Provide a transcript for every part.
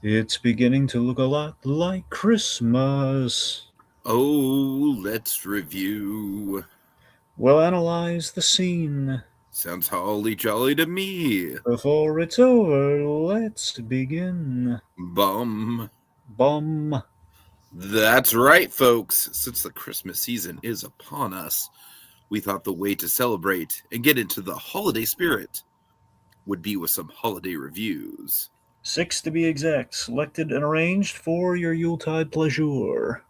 It's beginning to look a lot like Christmas. Oh, let's review. We'll analyze the scene. Sounds holly jolly to me. Before it's over, let's begin. Bum. Bum. That's right, folks. Since the Christmas season is upon us, we thought the way to celebrate and get into the holiday spirit would be with some holiday reviews. 6 to be exact, selected and arranged for your Yuletide pleasure.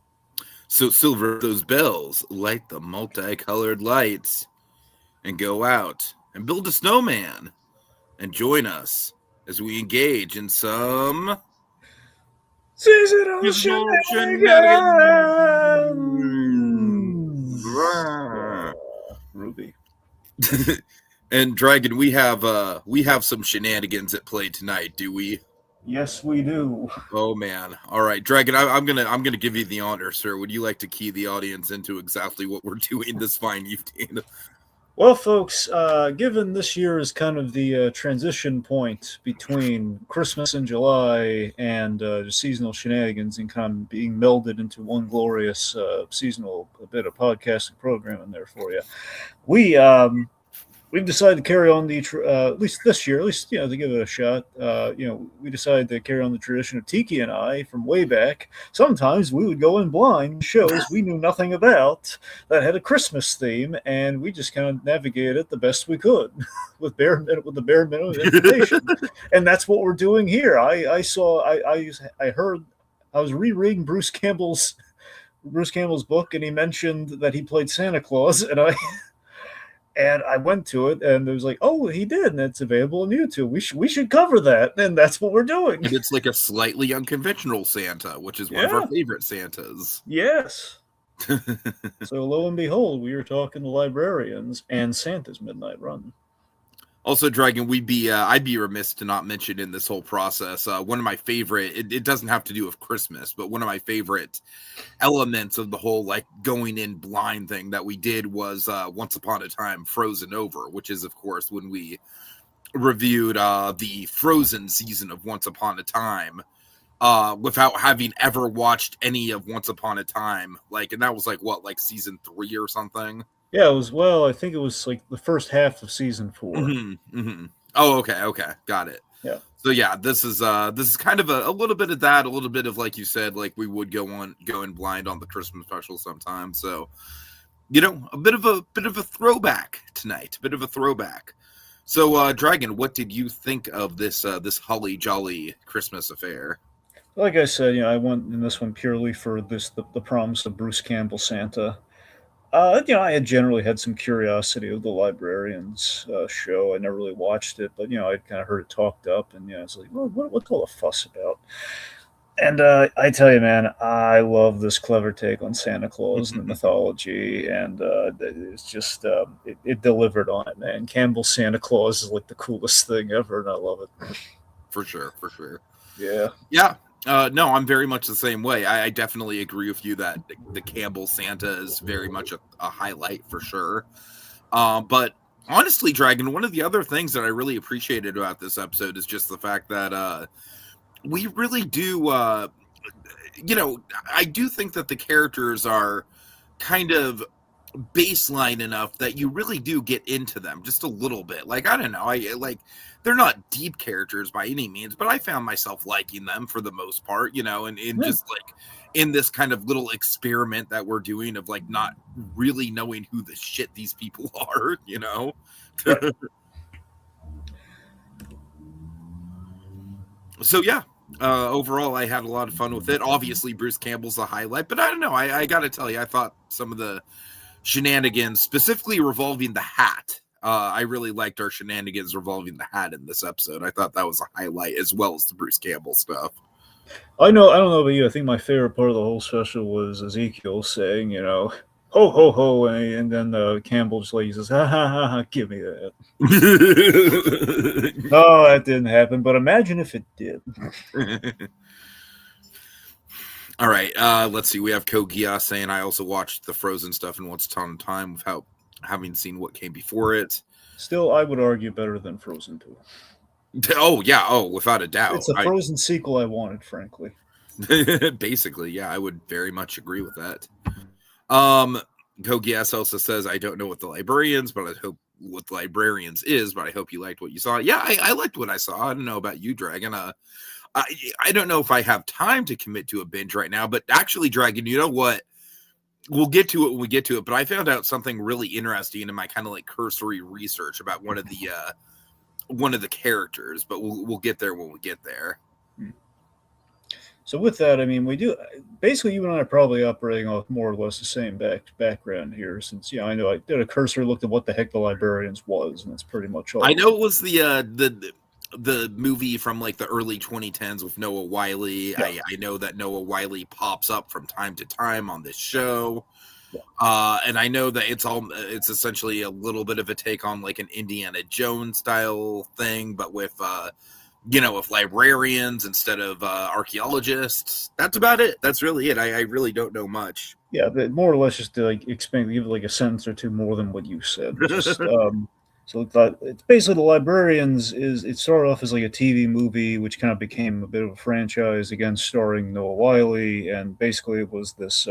So silver those bells, light the multicolored lights, and go out and build a snowman. And join us as we engage in some Seasonal shenanigans. shenanigans. Ruby. And Dragon, we have some shenanigans at play tonight, do we? Yes, we do. Oh man! All right, Dragon, I'm gonna give you the honor, sir. Would you like to key the audience into exactly what we're doing this fine evening? Well, folks, given this year is kind of the transition point between Christmas in July and the seasonal shenanigans and kind of being melded into one glorious seasonal bit of podcasting program in there for you, we've decided to carry on the at least this year, at least to give it a shot. We decided to carry on the tradition of Tiki and I from way back. Sometimes we would go in blind shows we knew nothing about that had a Christmas theme, and we just kind of navigated it the best we could with the bare minimum information. And that's what we're doing here. I heard I was rereading Bruce Campbell's book, and he mentioned that he played Santa Claus, and I went to it, and it was like, oh, he did, and it's available on YouTube. We should cover that, and that's what we're doing. And it's like a slightly unconventional Santa, which is one of our favorite Santas. Yes. So lo and behold, we are talking the Librarians and Santa's Midnight Run. Also, Dragon, I'd be remiss to not mention in this whole process, one of my favorite, it doesn't have to do with Christmas, but one of my favorite elements of the whole, like, going in blind thing that we did was Once Upon a Time Frozen Over, which is, of course, when we reviewed the Frozen season of Once Upon a Time without having ever watched any of Once Upon a Time. And that was, season 3 or something? Yeah, it was. Well, I think it was like the first half of season 4. Mm-hmm, mm-hmm. Oh, okay, got it. Yeah. So yeah, this is kind of a little bit of that, a little bit of, like you said, like we would go in blind on the Christmas special sometimes. So, a bit of a throwback tonight, a bit of a throwback. So, Dragon, what did you think of this holly jolly Christmas affair? Like I said, I went in this one purely for the promise of Bruce Campbell Santa. I had generally had some curiosity of the Librarians show. I never really watched it, but I'd kind of heard it talked up, and it's like, well, what's all the fuss about? And I tell you, man, I love this clever take on Santa Claus and the mythology, and it's just it delivered on it, man. Campbell Santa Claus is like the coolest thing ever, and I love it. For sure. Yeah. No, I'm very much the same way. I definitely agree with you that the Campbell Santa is very much a highlight for sure. But honestly, Dragon, one of the other things that I really appreciated about this episode is just the fact that we really do, I do think that the characters are kind of baseline enough that you really do get into them just a little bit. I don't know, they're not deep characters by any means, but I found myself liking them for the most part, and just in this kind of little experiment that we're doing of not really knowing who the shit these people are, So yeah, overall I had a lot of fun with it. Obviously Bruce Campbell's a highlight, but I don't know, I gotta tell you, I thought some of the shenanigans, specifically revolving the hat, I really liked our shenanigans revolving the hat in this episode. I thought that was a highlight, as well as the Bruce Campbell stuff. I don't know about you. I think my favorite part of the whole special was Ezekiel saying, ho, ho, ho, and then Campbell just says, ha, ha, ha, ha, give me that. No, that didn't happen, but imagine if it did. All right, let's see. We have Kogia saying, I also watched the Frozen stuff in Once Upon a Time without having seen what came before it. Still, I would argue better than Frozen 2. Oh yeah, without a doubt. It's a Frozen sequel I wanted, frankly. Basically, yeah, I would very much agree with that. Kogi S also says, I don't know what the Librarians, but I hope what the Librarians is, but I hope you liked what you saw. Yeah, I liked what I saw. I don't know about you, Dragon. I don't know if I have time to commit to a binge right now, but actually, Dragon, you know what? We'll get to it when we get to it, but I found out something really interesting in my kind of like cursory research about one of the characters, but we'll get there when we get there. So with that, I mean, we do basically, you and I are probably operating off more or less the same background here, since I know I did a cursory look at what the heck the Librarians was, and that's pretty much all. I know it was the movie from like the early 2010s with Noah Wyle. Yeah. I know that Noah Wyle pops up from time to time on this show. Yeah. And I know that it's essentially a little bit of a take on like an Indiana Jones style thing, but with with librarians instead of archaeologists. That's about it. That's really it. I really don't know much. Yeah, but more or less just to like expand, give like a sentence or two more than what you said. Just, so it's basically the Librarians it started off as like a TV movie, which kind of became a bit of a franchise, again starring Noah Wyle, and basically it was this.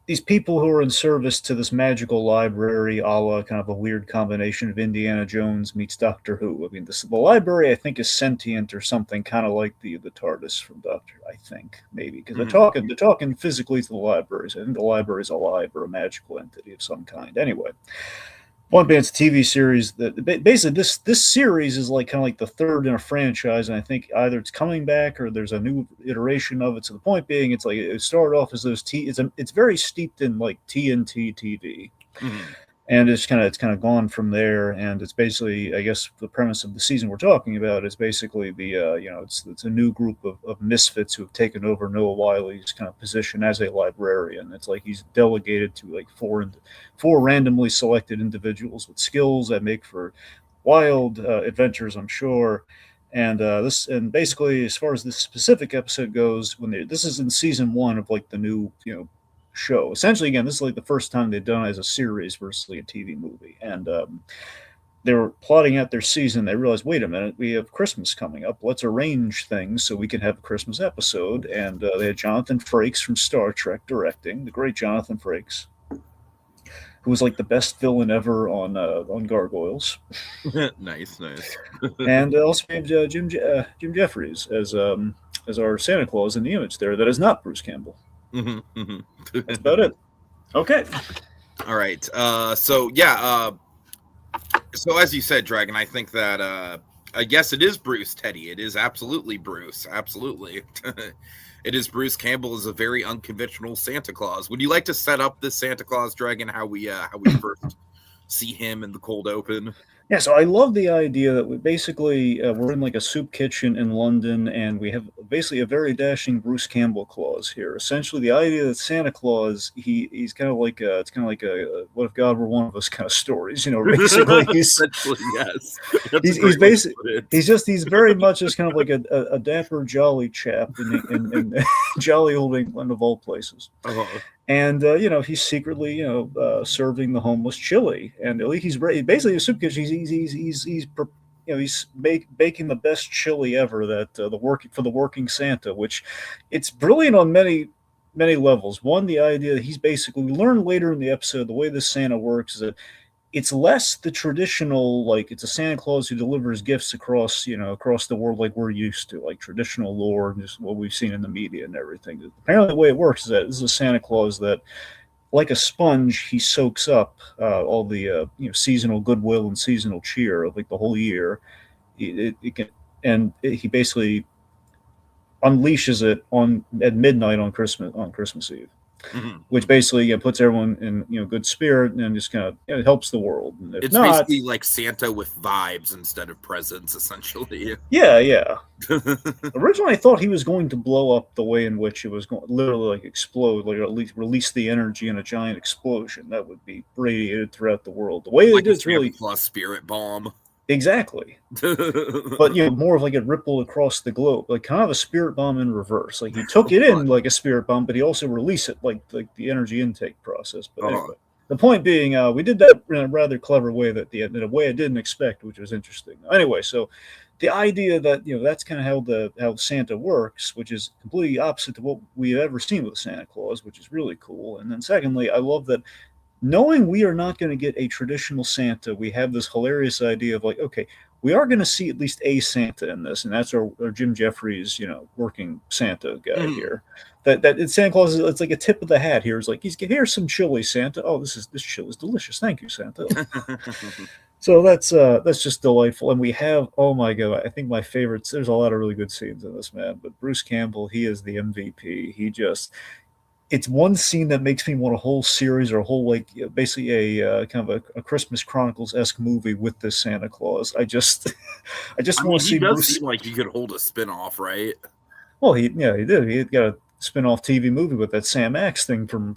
These people who are in service to this magical library, a la kind of a weird combination of Indiana Jones meets Doctor Who. I mean, the library, I think, is sentient or something, kind of like the TARDIS from Doctor. I think maybe because they're talking physically to the libraries. I think the library is alive or a magical entity of some kind. Anyway. One being it's a TV series that basically this series is like kind of like the third in a franchise, and I think either it's coming back or there's a new iteration of it. So the point being, it's like it started off as those it's very steeped in like TNT TV, and it's kind of gone from there. And it's basically, I guess, the premise of the season we're talking about is basically it's a new group of misfits who have taken over Noah Wile's kind of position as a librarian. It's like he's delegated to like four randomly selected individuals with skills that make for wild adventures, I'm sure. And basically, as far as this specific episode goes, this is in season 1 of like the new show. Essentially, again, this is like the first time they've done it as a series versus like a TV movie. And they were plotting out their season. They realized, wait a minute, we have Christmas coming up. Let's arrange things so we can have a Christmas episode. And they had Jonathan Frakes from Star Trek directing, the great Jonathan Frakes, who was like the best villain ever on Gargoyles. Nice. And also we have Jim Jeffries as our Santa Claus in the image there. That is not Bruce Campbell. That's about it. Okay. All right. So as you said, Dragon, I think that I guess it is Bruce, Teddy. It is absolutely Bruce. Absolutely. It is Bruce Campbell as a very unconventional Santa Claus. Would you like to set up this Santa Claus, Dragon, how we first see him in the cold open? Yeah, so I love the idea that we basically we're in like a soup kitchen in London, and we have basically a very dashing Bruce Campbell Claus here. Essentially, the idea that Santa Claus he's kind of like it's kind of like a what if God were one of us kind of stories, Basically, he's yes. He's very much just kind of like a dapper, jolly chap in jolly old England of all places. Uh-huh. And he's secretly serving the homeless chili, and he's basically a soup kitchen. He's baking the best chili ever that the working Santa, which it's brilliant on many levels. One, the idea that we learn later in the episode the way this Santa works is that it's less the traditional, like it's a Santa Claus who delivers gifts across the world like we're used to, like traditional lore and just what we've seen in the media and everything. Apparently the way it works is that this is a Santa Claus that, like a sponge, he soaks up all the seasonal goodwill and seasonal cheer of like the whole year. He basically unleashes it at midnight on Christmas Eve. Mm-hmm. Which basically puts everyone in good spirit and just kind of helps the world. And it's basically like Santa with vibes instead of presents, essentially. Yeah. Originally, I thought he was going to blow up the way in which it was going to literally like explode, like at least release the energy in a giant explosion that would be radiated throughout the world. The way like they did, it's really plus spirit bomb. Exactly. But more of like a ripple across the globe, like kind of a spirit bomb in reverse. Like he took it in like a spirit bomb, but he also released it like the energy intake process. But anyway. The point being, we did that in a rather clever way in a way I didn't expect, which was interesting. Anyway, so the idea that that's kind of how Santa works, which is completely opposite to what we've ever seen with Santa Claus, which is really cool. And then secondly, I love that knowing we are not going to get a traditional Santa, we have this hilarious idea of like, okay, we are going to see at least a Santa in this, and that's our Jim Jeffries, working Santa guy here. That it's Santa Claus. It's like a tip of the hat here. It's like here's some chili, Santa. Oh, this chili is delicious. Thank you, Santa. So that's just delightful. And we have, oh my god, I think my favorites. There's a lot of really good scenes in this, man. But Bruce Campbell, he is the MVP. It's one scene that makes me want a whole series or a whole basically a kind of a Christmas Chronicles-esque movie with this Santa Claus. I just want to see does Bruce. Seem like he could hold a spin-off, right? Well, he did. He got a spin-off TV movie with that Sam Axe thing from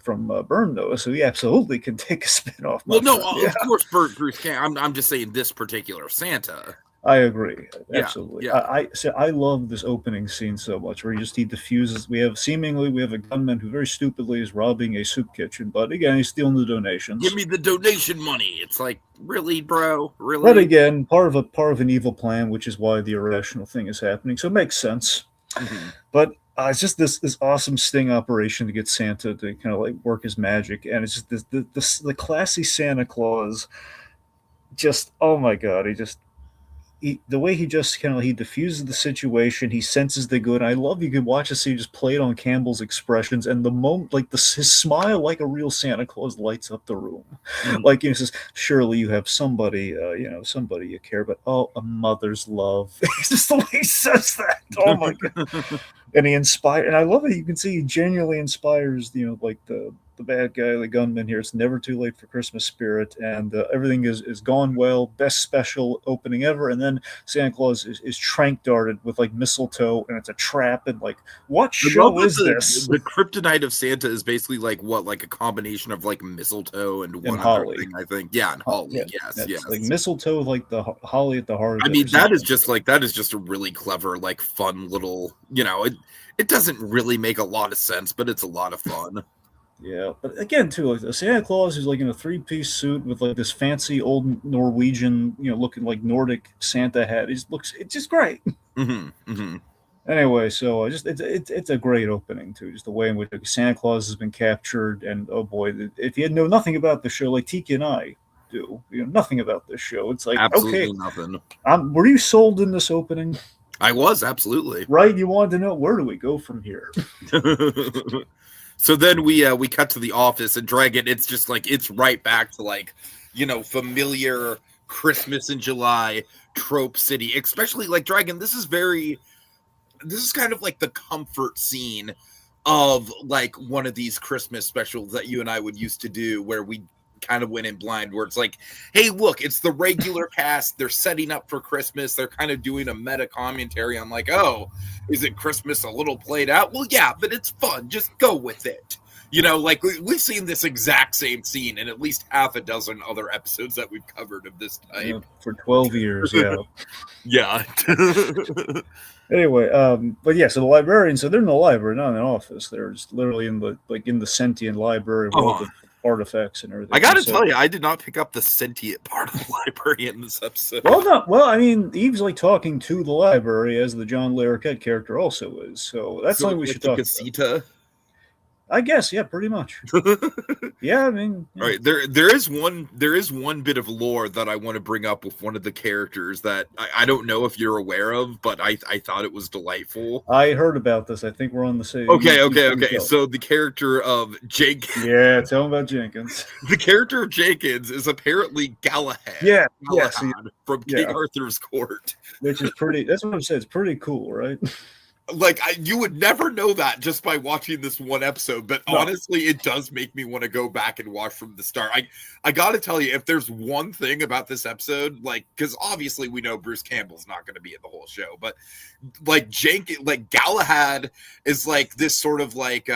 Burn Notice, so he absolutely can take a spin-off. Well, no, of course, Bruce can't. I'm just saying this particular Santa. I agree, absolutely. Yeah. I love this opening scene so much, where he diffuses. We have a gunman who very stupidly is robbing a soup kitchen, but again, he's stealing the donations. Give me the donation money. It's like, really, bro, really. But again, part of an evil plan, which is why the irrational thing is happening. So it makes sense. Mm-hmm. But it's just this awesome sting operation to get Santa to kind of like work his magic, and it's just the classy Santa Claus. Just, oh my god, the way he just he diffuses the situation, he senses the good. I love you could watch this scene just played on Campbell's expressions, and the moment his smile like a real Santa Claus lights up the room. Mm-hmm. Like he says, surely you have somebody, somebody you care about. Oh, a mother's love. It's just the way he says that. Oh my god. And and I love it. You can see he genuinely inspires, like the bad guy, the gunman here. It's never too late for Christmas spirit, and everything is gone well. Best special opening ever. And then Santa Claus is trank darted with like mistletoe, and it's a trap. And like, what show is this? The kryptonite of Santa is basically like a combination of like mistletoe and one other thing, I think. Yeah, and holly. Yes. Like mistletoe, like the holly at the heart. I mean, that is just a really clever, like fun little. It doesn't really make a lot of sense, but it's a lot of fun. Yeah, but again, too, like the Santa Claus is like in a 3-piece suit with like this fancy old Norwegian, looking like Nordic Santa hat. It's just great. Mm-hmm, mm-hmm. Anyway, so it's a great opening too, just the way in which Santa Claus has been captured, and oh boy, if you know nothing about the show, like Tiki and I do, nothing about this show, it's like absolutely okay, nothing. Were you sold in this opening? I was, absolutely. Right, you wanted to know where do we go from here. So then we cut to the office, and Dragon, it's just like it's right back to like, familiar Christmas in July trope city. Especially like Dragon, this is kind of like the comfort scene of like one of these Christmas specials that you and I would used to do, where we kind of went in blind, where it's like, hey, look, it's the regular cast, they're setting up for Christmas, they're kind of doing a meta commentary on like, oh, is it Christmas a little played out? Well, yeah, but it's fun, just go with it. Like we've seen this exact same scene in at least half a dozen other episodes that we've covered of this type for 12 years. Yeah. Anyway, but yeah, so the librarians, so they're in the library, not in the office. They're just literally in the sentient library with all the artifacts and everything. I gotta tell you, I did not pick up the sentient part of the library in this episode. Well, I mean, Eve's like talking to the library, as the John Larroquette character also is. So that's something we should talk about. I guess, yeah, pretty much. Yeah, I mean, all right. There is one bit of lore that I want to bring up with one of the characters that I don't know if you're aware of, but I thought it was delightful. I heard about this. I think we're on the same. Okay. So the character of Jenkins. Yeah, tell him about Jenkins. The character of Jenkins is apparently Galahad. Yeah, from King Arthur's court. Which is pretty. That's what I'm saying. It's pretty cool, right? Like you would never know that just by watching this one episode, but honestly, it does make me want to go back and watch from the start. I got to tell you, if there's one thing about this episode, like, because obviously we know Bruce Campbell's not going to be in the whole show, but like Galahad is like this sort of like,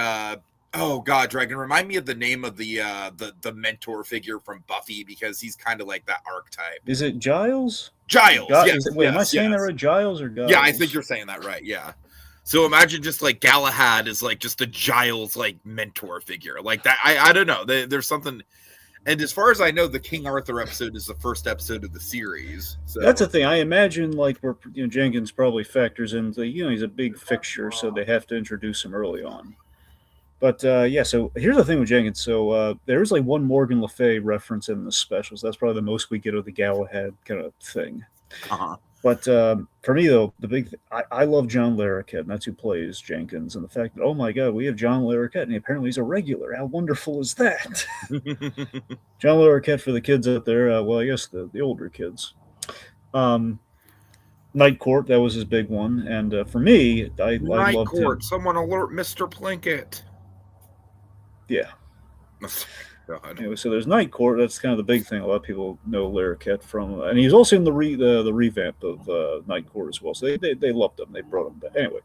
oh God, Dragon, remind me of the name of the mentor figure from Buffy, because he's kind of like that archetype. Is it Giles? Giles. Yes. Wait, am I saying that right? Giles or Giles? Yeah, I think you're saying that right. Yeah. So imagine just like Galahad is like just a Giles like mentor figure like that. I don't know. There's something, And as far as I know, the King Arthur episode is the first episode of the series. So That's the thing. I imagine like where Jenkins probably factors into he's a big fixture, so they have to introduce him early on. But yeah, so here's the thing with Jenkins. So there's like one Morgan Le Fay reference in the specials. That's probably the most we get of the Galahad kind of thing. But for me, though, the big I love John Larroquette, and that's who plays Jenkins. And the fact that, oh my God, we have John Larroquette, and apparently he's a regular. How wonderful is that? John Larroquette, for the kids out there, well, I guess the older kids. Night Court, that was his big one. And for me, I loved Court, him. Someone alert Mr. Plinkett. Yeah. God. Anyway, so there's Night Court. That's kind of the big thing. A lot of people know Larroquette from, and he's also in the revamp of Night Court as well. So they loved him. They brought him back. Anyway,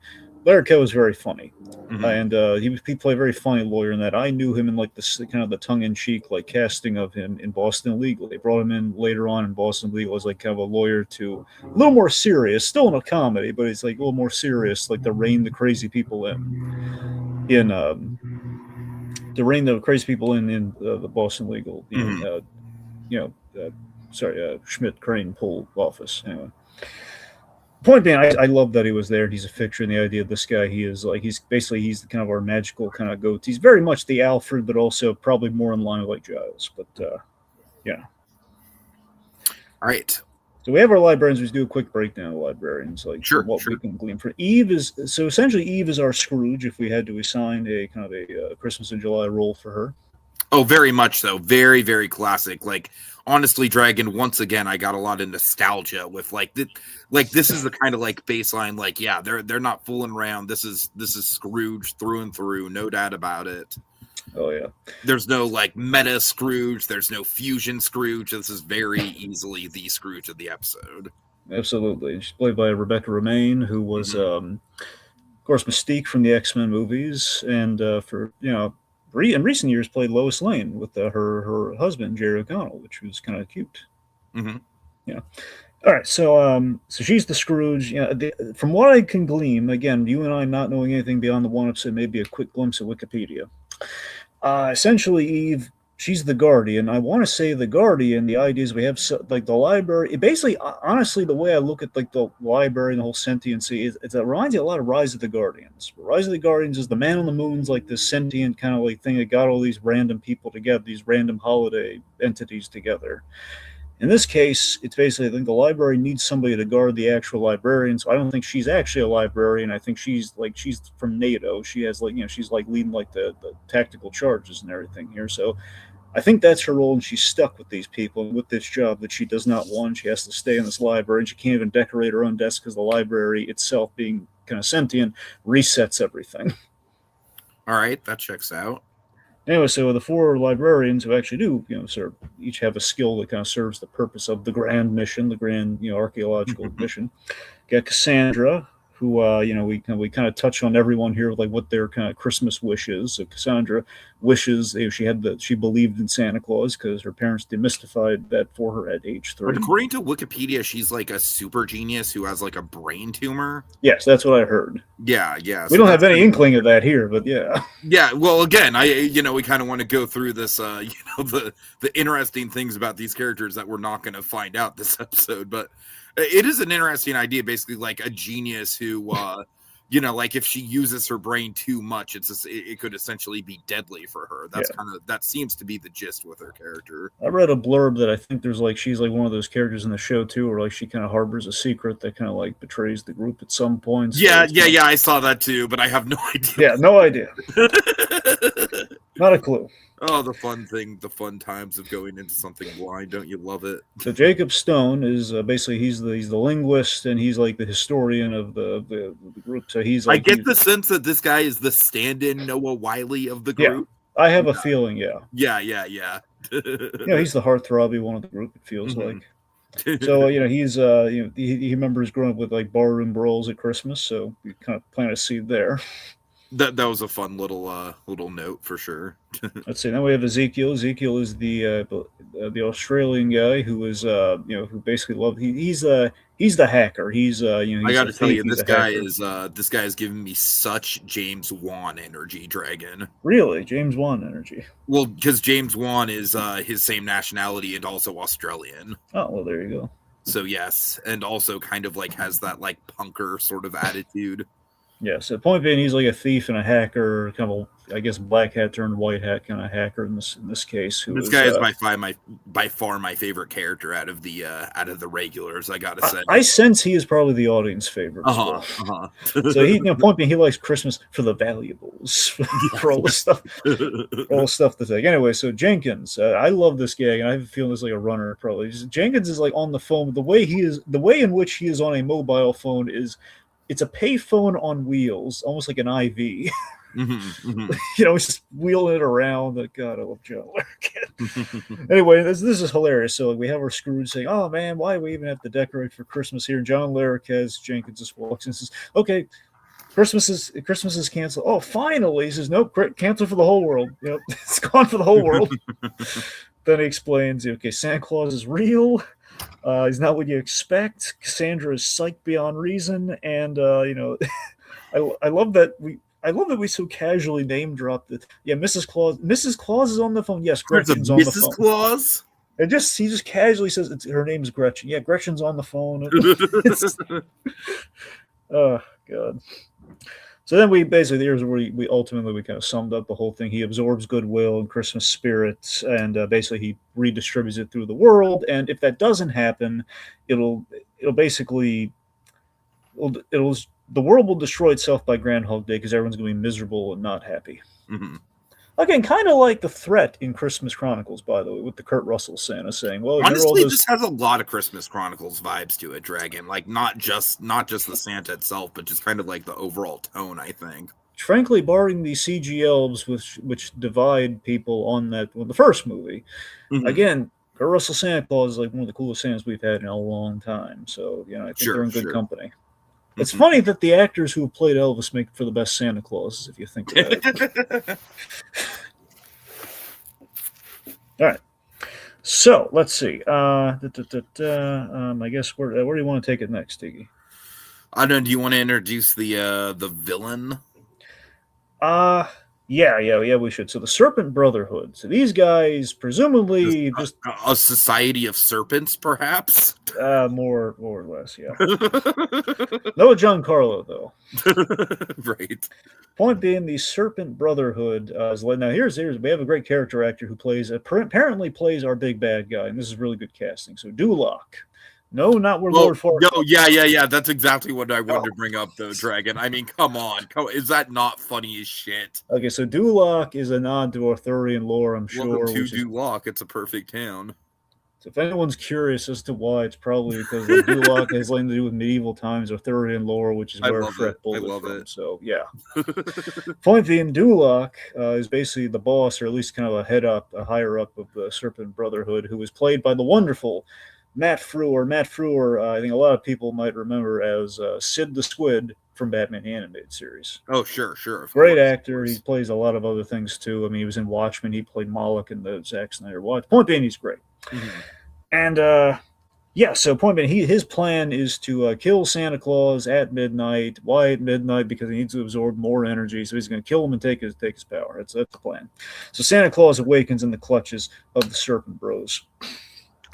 Larroquette was very funny, and he played a very funny lawyer in that. I knew him in like the kind of the tongue-in-cheek like casting of him in Boston Legal. They brought him in later on in Boston Legal as like kind of a lawyer to a little more serious, still in a comedy, but it's like a little more serious, like to rein the crazy people in to rein the crazy people in the Boston Legal, Schmidt Crane Pool office. Anyway, point being, I love that he was there. He's a fixture, and the idea of this guy, he's the kind of our magical kind of goat. He's very much the Alfred, but also probably more in line with like Giles. But yeah. All right. So we have our librarians. We just do a quick breakdown of librarians, like what we can glean from. Eve is our Scrooge. If we had to assign a kind of a Christmas in July role for her. Oh, very much so. Very, very classic. Like honestly, Dragon. Once again, I got a lot of nostalgia with like this is the kind of like baseline. Like yeah, they're not fooling around. This is Scrooge through and through. No doubt about it. Oh yeah. There's no like meta Scrooge. There's no fusion Scrooge. This is very easily the Scrooge of the episode. Absolutely. She's played by Rebecca Romaine, who was, of course, Mystique from the X-Men movies, and for in recent years played Lois Lane with her husband Jerry O'Connell, which was kind of cute. Yeah. All right, so she's the Scrooge. From what I can glean, again, you and I not knowing anything beyond the one episode, maybe a quick glimpse of Wikipedia. Essentially, Eve, she's the Guardian. I want to say the Guardian. The idea is we have like the library. It basically, honestly, the way I look at like the library and the whole sentiency is it reminds you a lot of Rise of the Guardians. Rise of the Guardians is the man on the moon's like this sentient kind of like thing that got all these random people together, these random holiday entities together. In this case, it's basically, I think the library needs somebody to guard the actual librarian. So I don't think she's actually a librarian. I think she's from NATO. She has she's like leading like the tactical charges and everything here. So I think that's her role, and she's stuck with these people and with this job that she does not want. She has to stay in this library, and she can't even decorate her own desk because the library itself, being kind of sentient, resets everything. All right, that checks out. Anyway, so the four librarians who actually do, each have a skill that kind of serves the purpose of the grand mission, the grand, archaeological mission. Got Cassandra, who, we kind of touch on everyone here with like what their kind of Christmas wish is. So Cassandra wishes she believed in Santa Claus because her parents demystified that for her at age 3. But according to Wikipedia, she's like a super genius who has like a brain tumor. Yes, that's what I heard. Yeah. We don't have any inkling of that here, but yeah. Yeah, well, again, we kind of want to go through this, the interesting things about these characters that we're not going to find out this episode, but it is an interesting idea, basically like a genius who, like if she uses her brain too much, it could essentially be deadly for her. That seems to be the gist with her character. I read a blurb that I think she's like one of those characters in the show too, where like she kind of harbors a secret that kind of like betrays the group at some point. So yeah, I saw that too, but I have no idea. Yeah, no idea. Not a clue. Oh, the fun times of going into something blind. Don't you love it? So Jacob Stone is basically he's the linguist, and he's like the historian of the group. So he's like, I get the sense that this guy is the stand-in Noah Wiley of the group. Yeah, I have a feeling, yeah. Yeah. He's the heartthrobby one of the group, it feels like. So, he's he remembers growing up with like barroom brawls at Christmas, so we kind of plant a seed there. That was a fun little note for sure. Let's see. Now we have Ezekiel. Ezekiel is the Australian guy who is who basically loved. He's the hacker. He's I he's got a to tell thief. you, He's a hacker. this guy is giving me such James Wan energy, Dragon. Really, James Wan energy. Well, because James Wan is his same nationality and also Australian. Oh well, there you go. So yes, and also kind of like has that like punker sort of attitude. Yeah. So point being, he's like a thief and a hacker, kind of I guess black hat turned white hat kind of hacker in this case. This guy is by far my favorite character out of the regulars. I gotta say, I sense he is probably the audience favorite. So he, point being, he likes Christmas for the valuables, for all the stuff, to take. Anyway, so Jenkins, I love this guy, and I have a feeling this is like a runner. Probably Jenkins is like on the phone. The way in which he is on a mobile phone is. It's a payphone on wheels, almost like an IV. He's just wheeling it around. God, I love John Larroquette. Anyway, this is hilarious. So we have our Scrooge saying, "Oh man, why do we even have to decorate for Christmas here?" And John Larroquette, Jenkins just walks in and says, "Okay, Christmas is canceled." Oh, finally, he says, "Nope, cancel for the whole world. It's gone for the whole world." Then he explains, "Okay, Santa Claus is real. He's not what you expect. Cassandra is psyched beyond reason, and I love that we so casually name dropped it. Yeah, Mrs. Claus. Mrs. Claus is on the phone. Yes, Gretchen's on the phone. Mrs. Claus. He just casually says her name is Gretchen. Yeah, Gretchen's on the phone. Oh God. So then here's where we ultimately kind of summed up the whole thing. He absorbs goodwill and Christmas spirits, and basically he redistributes it through the world. And if that doesn't happen, the world will destroy itself by Groundhog Day because everyone's going to be miserable and not happy. Mm-hmm. Again, kind of like the threat in Christmas Chronicles, by the way, with the Kurt Russell Santa saying, "Well, honestly, this has a lot of Christmas Chronicles vibes to it, Dragon. Like not just the Santa itself, but just kind of like the overall tone. I think, frankly, barring the CG elves, which divide people on the first movie, again, Kurt Russell Santa Claus is like one of the coolest Santas we've had in a long time. So I think they're in good company. It's funny that the actors who have played Elvis make for the best Santa Clauses, if you think about it. All right. So let's see. I guess where do you want to take it next, Tiki? I don't know. Do you want to introduce the villain? Yeah, we should. So the Serpent Brotherhood. So these guys, presumably, just a society of serpents, perhaps. More or less, yeah. No Giancarlo, though. Right. Point being, the Serpent Brotherhood is now. Here's we have a great character actor who apparently plays our big bad guy, and this is really good casting. So Duloc. No, not where Lord Farquaad. No, yeah. That's exactly what I wanted to bring up, though, Dragon. I mean, come on. Is that not funny as shit? Okay, so Duloc is a nod to Arthurian lore, I'm sure. Welcome to Duloc. It's a perfect town. So if anyone's curious as to why, it's probably because Duloc has something to do with medieval times, Arthurian lore, which is where Fret pulled it from. So, yeah. Point being, Duloc is basically the boss, or at least kind of a higher up of the Serpent Brotherhood, who was played by the wonderful Matt Frewer. Matt Frewer, I think a lot of people might remember as Sid the Squid from Batman the Animated Series. Oh, sure. Great actor. He plays a lot of other things, too. I mean, he was in Watchmen. He played Moloch in the Zack Snyder Watch. Point being, he's great. Mm-hmm. And, so point being, his plan is to kill Santa Claus at midnight. Why at midnight? Because he needs to absorb more energy. So he's going to kill him and take his power. That's the plan. So Santa Claus awakens in the clutches of the Serpent Bros.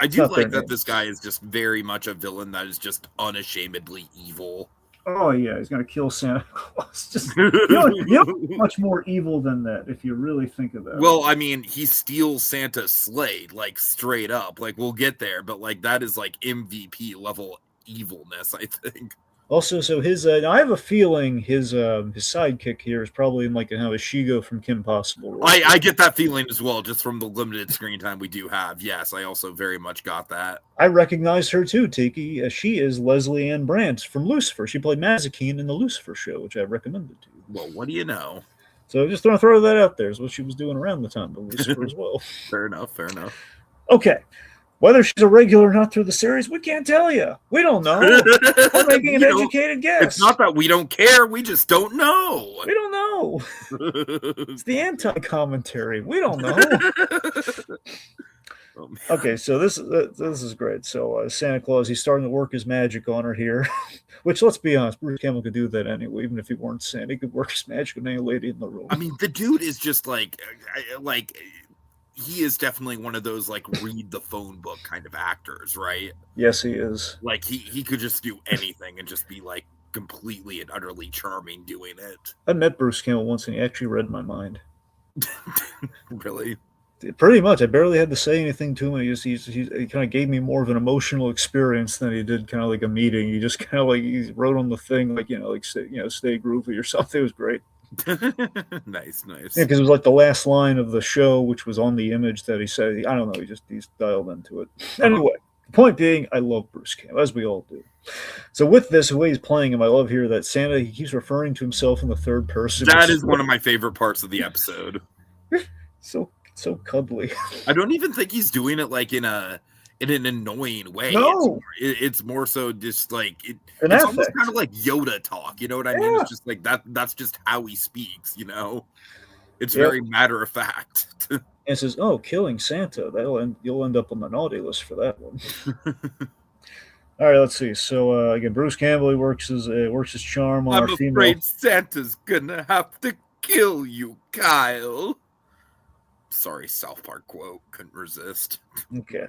I do like that this guy is just very much a villain that is just unashamedly evil. Oh, yeah, he's going to kill Santa Claus. Just, you know much more evil than that, if you really think about it. Well, I mean, he steals Santa's sleigh, like, straight up. Like, we'll get there, but, like, that is, like, MVP level evilness, I think. Also, so his, I have a feeling his sidekick here is probably in like a Shigo from Kim Possible. I get that feeling as well, just from the limited screen time we do have. Yes, I also very much got that. I recognize her too, Tiki. She is Leslie Ann Brandt from Lucifer. She played Mazikeen in the Lucifer show, which I recommended to you. Well, what do you know? So just throw that out there is what she was doing around the time of Lucifer as well. Fair enough. Okay. Whether she's a regular or not through the series, we can't tell you. We don't know. We're making an educated guess. It's not that we don't care. We just don't know. We don't know. It's the anti-commentary. We don't know. Okay, so this is great. So Santa Claus, he's starting to work his magic on her here, which, let's be honest, Bruce Campbell could do that anyway. Even if he weren't Santa, he could work his magic on any lady in the room. I mean, the dude is just like he is definitely one of those like read the phone book kind of actors, right? Yes, he is. Like he could just do anything and just be like completely and utterly charming doing it. I met Bruce Campbell once and he actually read my mind. Really? Pretty much. I barely had to say anything to him. He kind of gave me more of an emotional experience than he did kind of like a meeting. He just kind of like he wrote on the thing like stay groovy or something. It was great. Nice. Yeah, because it was like the last line of the show, which was on the image that he said. I don't know. He's dialed into it. Anyway, the point being, I love Bruce Campbell, as we all do. So with this, the way he's playing him, I love here that Santa, he keeps referring to himself in the third person. That is one of my favorite parts of the episode. So cuddly. I don't even think he's doing it like in an annoying way. No, it's more so just like it's affect. almost kind of like Yoda talk. You know what I mean? It's just like that's just how he speaks. You know, it's very matter of fact. And it says, "Oh, killing Santa. You'll end up on the naughty list for that one." All right, let's see. So again, Bruce Campbell, he works his charm on our female. I'm afraid Santa's gonna have to kill you, Kyle. Sorry, South Park quote. Couldn't resist. Okay.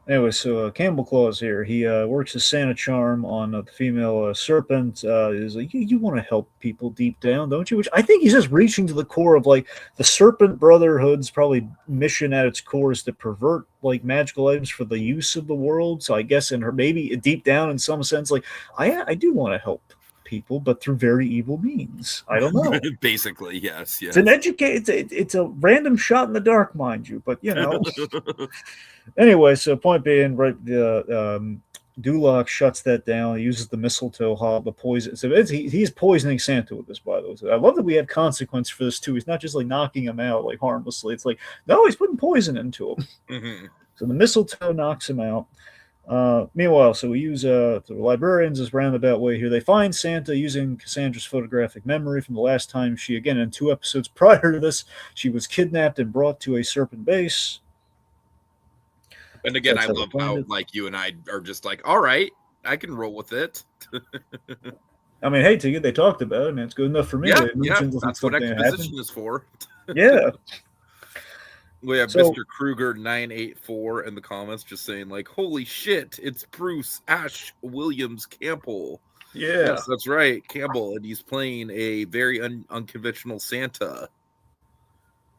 Anyway, so Campbell Claus here. He works his Santa charm on the female serpent. Is like, you want to help people deep down, don't you? Which I think he's just reaching to the core of like the Serpent Brotherhood's probably mission at its core is to pervert like magical items for the use of the world. So I guess in her maybe deep down in some sense, like I do want to help people, but through very evil means. I don't know. Basically, yes. It's an it's a random shot in the dark, mind you, but you know. Anyway, so point being, right, the Duloc shuts that down. He uses the mistletoe, the poison. So he's poisoning Santa with this, by the way. So I love that we have consequence for this too. He's not just like knocking him out like harmlessly. It's like, no, he's putting poison into him. Mm-hmm. So the mistletoe knocks him out. Meanwhile, so we use the Librarians this roundabout way here. They find Santa using Cassandra's photographic memory from the last time she, again, in 2 episodes prior to this, she was kidnapped and brought to a serpent base. And again, I love how like you and I are just like, all right, I can roll with it. I mean, hey, Tiki, they talked about it. I mean, it's good enough for me. Yeah, that's what exposition is for. Yeah. We have Mr. Kruger 984 in the comments just saying like, holy shit, it's Bruce Ash Williams Campbell. Yeah. Yes, that's right, Campbell, and he's playing a very unconventional Santa.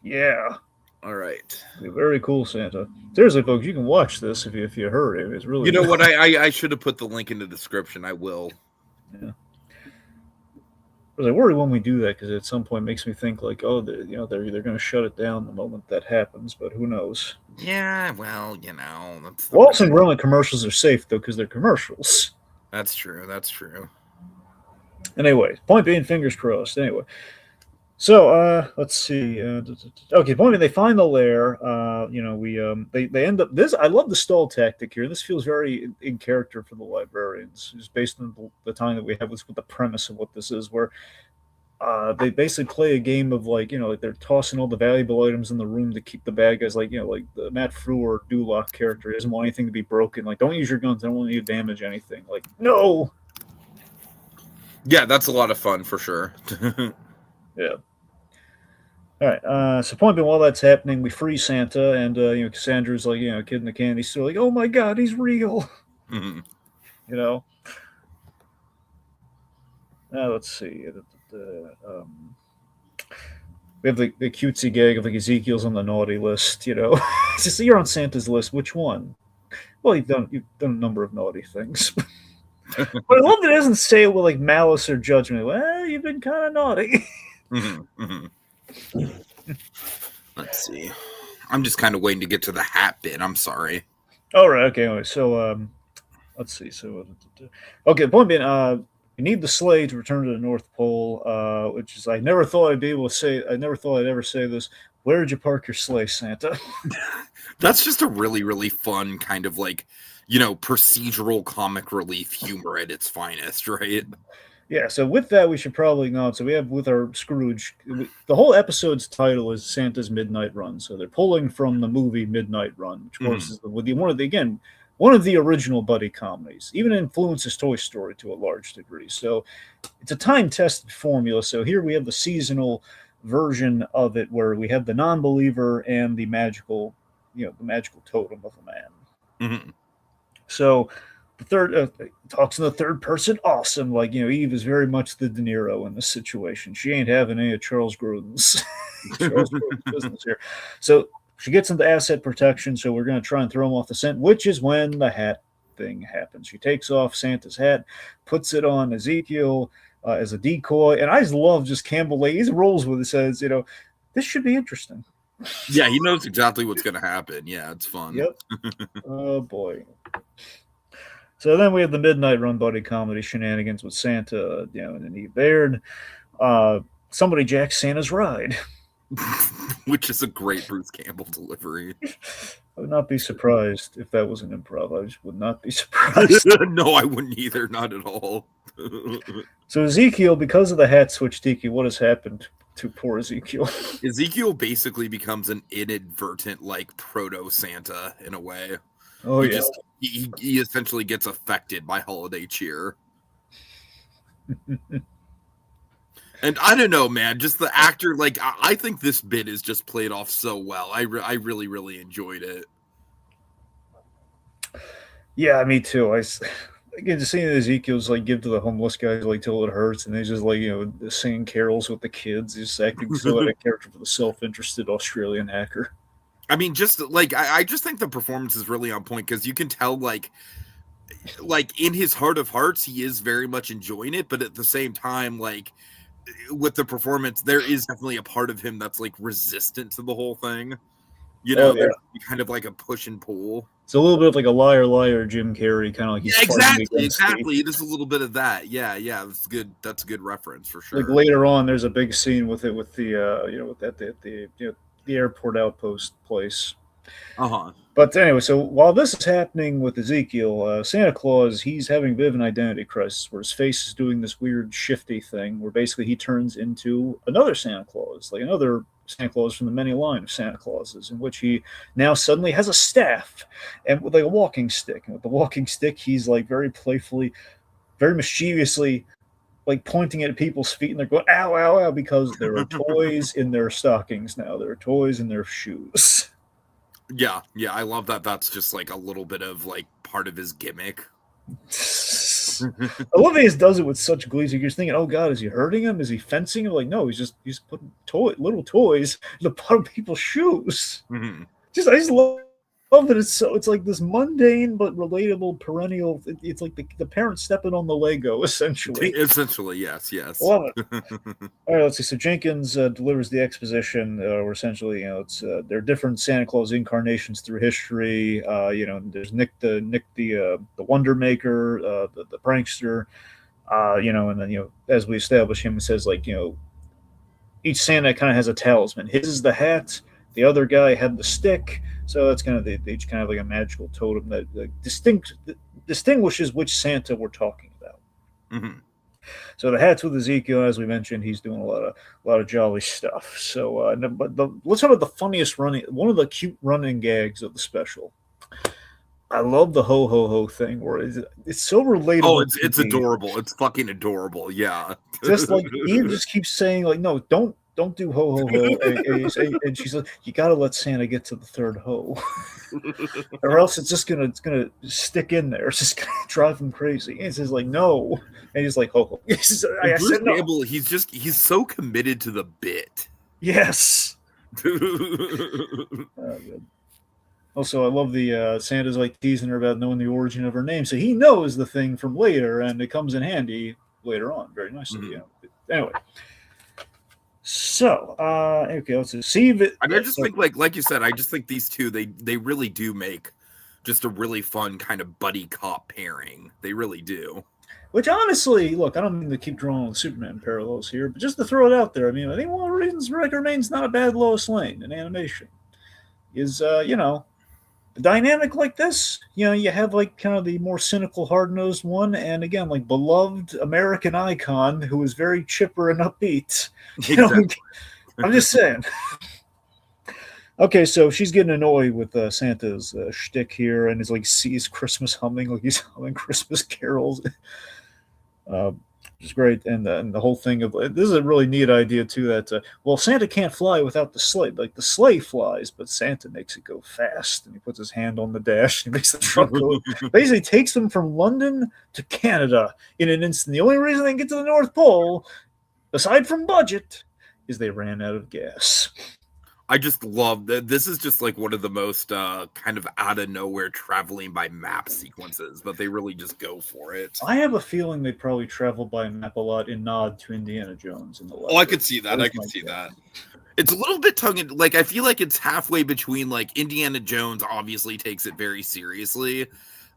Yeah. All right. Very cool Santa. Seriously, folks, you can watch this if you hurry. It's really You know what? I should have put the link in the description. I will. Yeah. I worry when we do that because at some point it makes me think like, oh, they're going to shut it down the moment that happens, but who knows? Yeah, well, that's Waltz and Gromit commercials are safe though because they're commercials. That's true. That's true. Anyway, point being, fingers crossed. Anyway, so let's see. Okay, point being, they find the lair. They end up this. I love the stall tactic here. This feels very in character for the Librarians, just based on the time that we have with the premise of what this is, where they basically play a game of like they're tossing all the valuable items in the room to keep the bad guys like the Matt Frewer Duloc character. He doesn't want anything to be broken. Like, don't use your guns. I don't want you to damage anything. Like, no. Yeah, that's a lot of fun for sure. Yeah. All right. So point being, while that's happening, we free Santa, and Cassandra's like kid in the candy store, like, oh my god, he's real. Mm-hmm. Let's see. We have the cutesy gag of like Ezekiel's on the naughty list. It's just, you're on Santa's list. Which one? Well, you've done a number of naughty things. But I love that it doesn't say it with like malice or judgment. Well, you've been kind of naughty. Mm-hmm. Mm-hmm. Let's see. I'm just kind of waiting to get to the hat bit. I'm sorry. All right. Okay. Anyway, so let's see. So okay. Point being, you need the sleigh to return to the North Pole, which is I never thought I'd be able to say. I never thought I'd ever say this. Where did you park your sleigh, Santa? That's just a really, really fun kind of like, procedural comic relief humor at its finest, right? Yeah, so with that, we should probably acknowledge. So we have with our Scrooge, the whole episode's title is Santa's Midnight Run. So they're pulling from the movie Midnight Run, which of course is one of the original buddy comedies. Even influences Toy Story to a large degree. So it's a time-tested formula. So here we have the seasonal version of it, where we have the non-believer and the magical, the magical totem of a man. Mm-hmm. So the third talks in the third person. Awesome. Like, Eve is very much the De Niro in this situation. She ain't having any of Charles Grodin's business here. So she gets into asset protection. So we're going to try and throw him off the scent, which is when the hat thing happens. She takes off Santa's hat, puts it on Ezekiel as a decoy. And I just love just Campbell. He rolls with it, says, this should be interesting. Yeah, he knows exactly what's going to happen. Yeah, it's fun. Yep. Oh, boy. So then we have the Midnight Run buddy comedy Shenanigans with Santa, and Eve Baird. Somebody jacks Santa's ride. Which is a great Bruce Campbell delivery. I would not be surprised if that was an improv. I just would not be surprised. No, I wouldn't either. Not at all. So Ezekiel, because of the hat switch, Tiki, what has happened to poor Ezekiel? Ezekiel basically becomes an inadvertent, like, proto-Santa in a way. Oh, yeah. He essentially gets affected by holiday cheer. And I don't know, man, just the actor, like, I think this bit is just played off so well. I really, really enjoyed it. Yeah, me too. Again, just seeing Ezekiel's like give to the homeless guys like till it hurts, and they just like singing carols with the kids, just acting so like a character for the self-interested Australian hacker. I mean, just like I just think the performance is really on point because you can tell like in his heart of hearts he is very much enjoying it, but at the same time, like with the performance, there is definitely a part of him that's like resistant to the whole thing. There's kind of like a push and pull. It's a little bit of like a liar, Jim Carrey, kind of like he's exactly. There's a little bit of that. Yeah, that's good. That's a good reference for sure. Like later on, there's a big scene with it with the the airport outpost place. But anyway, so while this is happening with Ezekiel, Santa Claus, he's having a bit of an identity crisis where his face is doing this weird shifty thing where basically he turns into another Santa Claus, like another Santa Claus from the many line of Santa Clauses, in which he now suddenly has a staff and with like a walking stick. And with the walking stick, he's like very playfully, very mischievously like pointing at people's feet, and they're going, ow, ow, ow, because there are toys in their stockings now. There are toys in their shoes. Yeah, I love that. That's just like a little bit of like part of his gimmick. I love how he does it with such glee. So you're just thinking, oh God, is he hurting him? Is he fencing him? Like, no, he's putting little toys in the bottom of people's shoes. Mm-hmm. I just love that it's like this mundane but relatable perennial. It's like the parent stepping on the Lego, essentially. Essentially, yes. Love it. All right, let's see. So Jenkins delivers the exposition, where essentially, it's there are different Santa Claus incarnations through history. There's Nick the Wonder Maker, the prankster. And then as we establish him, it says like each Santa kind of has a talisman. His is the hat. The other guy had the stick. So that's kind of they each kind of like a magical totem that distinguishes which Santa we're talking about. Mm-hmm. So the hat's with Ezekiel, as we mentioned, he's doing a lot of jolly stuff. So, let's talk about the funniest one of the cute running gags of the special. I love the ho ho ho thing where it's so relatable. Oh, it's adorable. It's fucking adorable. Yeah. Just like Eve just keeps saying like, no, don't do ho ho ho, and she's like, you gotta let Santa get to the third ho, or else it's gonna stick in there. It's just gonna drive him crazy. And he says like no, and he's like ho ho. Bruce Campbell, he's so committed to the bit. Yes. Also, I love the Santa's like teasing her about knowing the origin of her name, so he knows the thing from later, and it comes in handy later on very nicely. Mm-hmm. Anyway. So, okay, let's see. I mean, I just think, like you said, I just think these two, they really do make just a really fun kind of buddy cop pairing. They really do. Which honestly, look, I don't mean to keep drawing the Superman parallels here, but just to throw it out there, I mean, I think one of the reasons Rick remains not a bad Lois Lane in animation is, a dynamic like this. You have like kind of the more cynical, hard nosed one, and again, like beloved American icon who is very chipper and upbeat. Exactly. I'm just saying. Okay, so she's getting annoyed with Santa's shtick here, and is like sees Christmas humming, like he's humming Christmas carols. uh, which is great, and the whole thing of this is a really neat idea too. That well, Santa can't fly without the sleigh. Like the sleigh flies, but Santa makes it go fast, and he puts his hand on the dash, and he makes the truck go. Basically, takes them from London to Canada in an instant. The only reason they can get to the North Pole, aside from budget, is they ran out of gas. I just love that. This is just like one of the most kind of out of nowhere traveling by map sequences, but they really just go for it. I have a feeling they probably travel by map a lot in nod to Indiana Jones in the Oh, I could see that. I could see that. It's a little bit tongue in, like I feel like it's halfway between like Indiana Jones obviously takes it very seriously.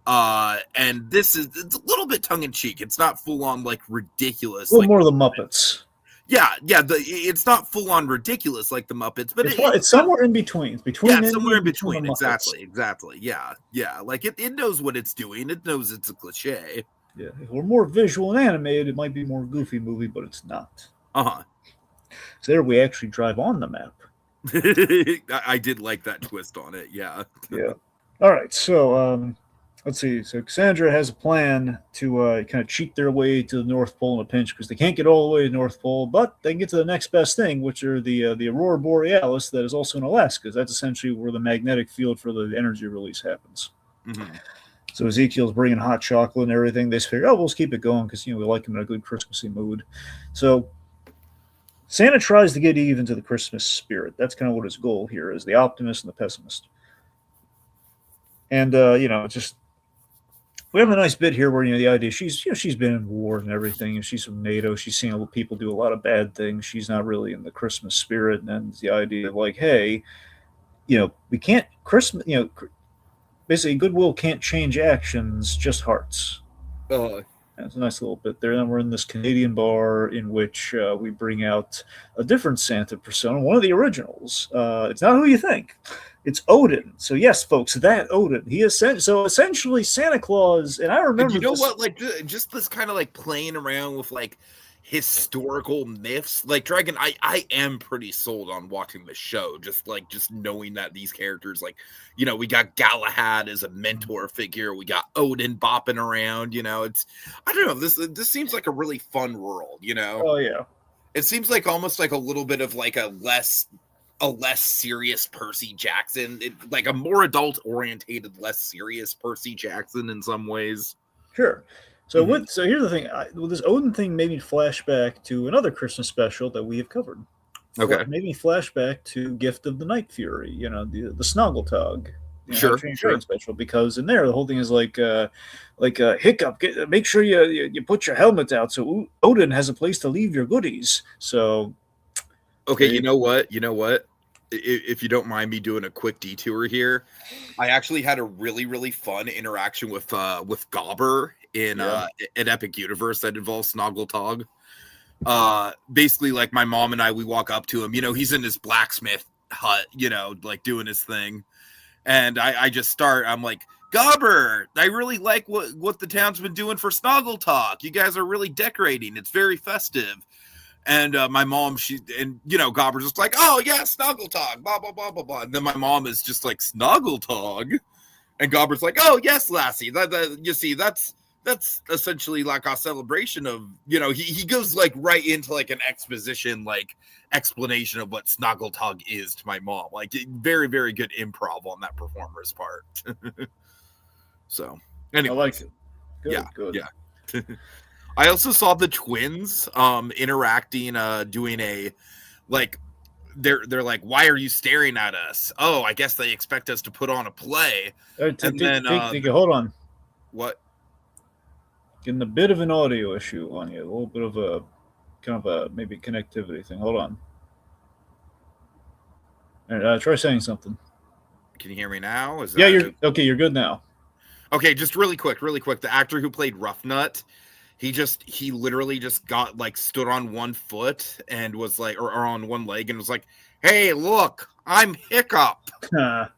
And it's a little bit tongue in cheek. It's not full on like ridiculous. A little like, more of the Muppets. Yeah, it's not full on ridiculous like the Muppets, but it's somewhere in between. It's between somewhere in between. Exactly. Yeah. Like it knows what it's doing. It knows it's a cliche. Yeah, if we're more visual and animated, it might be more goofy movie, but it's not. So there we actually drive on the map. I did like that twist on it. Yeah. Yeah. All right. So let's see. So Cassandra has a plan to kind of cheat their way to the North Pole in a pinch because they can't get all the way to the North Pole, but they can get to the next best thing, which are the Aurora Borealis that is also in Alaska. That's essentially where the magnetic field for the energy release happens. Mm-hmm. So Ezekiel's bringing hot chocolate and everything. They figure, we'll just keep it going because we like him in a good Christmassy mood. So Santa tries to get Eve into the Christmas spirit. That's kind of what his goal here is: the optimist and the pessimist. And just. We have a nice bit here where the idea she's been in war and everything, and she's from NATO. She's seen people do a lot of bad things. She's not really in the Christmas spirit, and then the idea of like, hey, we can't Christmas. Basically, goodwill can't change actions, just hearts. That's a nice little bit there. Then we're in this Canadian bar in which we bring out a different Santa persona, one of the originals. It's not who you think. It's Odin. So yes, folks, that Odin. He is essentially Santa Claus. And I remember, what? Like just this kind of like playing around with like historical myths. Like Dragon, I am pretty sold on watching the show. Just knowing that these characters, like we got Galahad as a mentor figure. We got Odin bopping around. It's I don't know. This seems like a really fun world. Oh yeah. It seems like almost like a little bit of like a less serious Percy Jackson, like a more adult orientated, less serious Percy Jackson in some ways. Sure. So so here's the thing. This Odin thing made me flashback to another Christmas special that we have covered. Okay. It made me flashback to Gift of the Night Fury. The Snoggletog. Sure. Special, because in there the whole thing is like Hiccup. Make sure you put your helmet out so Odin has a place to leave your goodies. So. Okay, you know what? If you don't mind me doing a quick detour here, I actually had a really, really fun interaction with Gobber in an Epic Universe that involves Snoggletog. Basically, like my mom and I, we walk up to him. He's in his blacksmith hut, like doing his thing, and I just start. I'm like, Gobber, I really like what the town's been doing for Snoggletog. You guys are really decorating. It's very festive. And my mom, Gobber's just like, oh, yeah, Snoggletog, blah, blah, blah, blah, blah. And then my mom is just like, Snoggletog? And Gobber's like, oh, yes, Lassie. You see, that's essentially like our celebration of, he goes like right into like an exposition, like explanation of what Snoggletog is to my mom. Like very, very good improv on that performer's part. So, anyway. I like it. Good. Yeah. I also saw the twins interacting, doing a like they're like, why are you staring at us? Oh, I guess they expect us to put on a play. Hold on. What? Getting a bit of an audio issue on you, a little bit of a kind of a maybe connectivity thing. Hold on. All right, try saying something. Can you hear me now? You're okay. You're good now. Okay, just really quick. The actor who played Roughnut, he literally just got like stood on one foot and was like, or on one leg and was like, "Hey, look, I'm Hiccup." I